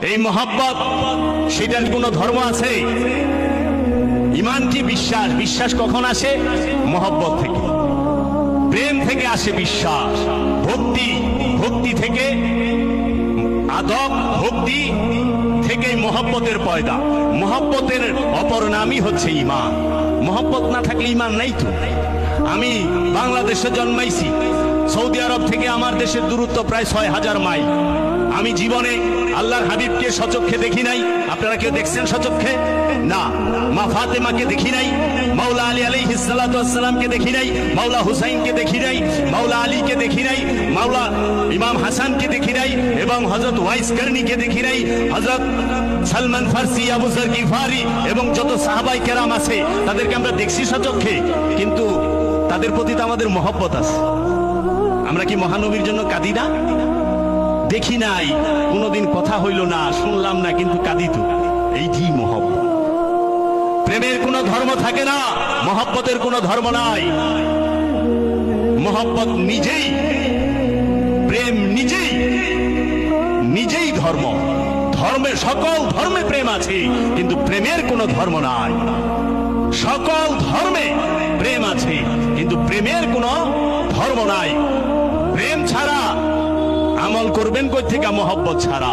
এই মহব্বত, সেটার কোনো ধর্ম আছে? ঈমান কি বিশ্বাস? বিশ্বাস কখন আসে? মহব্বত থেকে, প্রেম থেকে আসে বিশ্বাস। ভক্তি, ভক্তি থেকে আদব, ভক্তি থেকে মহব্বতের পয়দা। মহব্বতের অপর নামই হচ্ছে ঈমান। মহব্বত না থাকলে ঈমান নাই তো। আমি বাংলাদেশে জন্মাইছি, সৌদি আরব থেকে আমার দেশের দূরত্ব প্রায় 6000 মাইল। আমি জীবনে আল্লাহর হাবিবকে সচক্ষে দেখি নাই। আপনারা কেউ দেখছেন সচক্ষে? না। মা ফাতেমাকে দেখি নাই, মাওলা আলী আলাইহিস সালাতু ওয়াস সালামকে দেখি নাই, মাওলা হুসাইনকে দেখি নাই, মাওলা আলীকে দেখি নাই, মাওলা ইমাম হাসানকে দেখি নাই, এবং হযরত ওয়াইস কারনীকে দেখি নাই, হযরত সালমান ফারসি, আবু যর গিফারি এবং যত সাহাবায়ে কেরাম আছে তাদেরকে আমরা দেখছি সচক্ষে, কিন্তু তাদের প্রতি তো আমাদের মহব্বত আছে। আমরা কি মহানবীর জন্য কাঁদি না? দেখি নাই, কোনোদিন কথা হইল না, শুনলাম না, কিন্তু কাঁদি তো। এইটি মহব্বত। প্রেমের কোনো ধর্ম থাকে না, মহব্বতের কোনো ধর্ম নাই। মহব্বত নিজেই, প্রেম নিজেই, নিজেই ধর্ম। ধর্মে, সকল ধর্মে প্রেম আছে, কিন্তু প্রেমের কোনো ধর্ম নাই। সকল ধর্মে প্রেম আছে, কিন্তু প্রেমের কোনো ধর্ম নাই। প্রেম ছাড়া আমল করবেন কই থেকে? মহব্বত ছাড়া।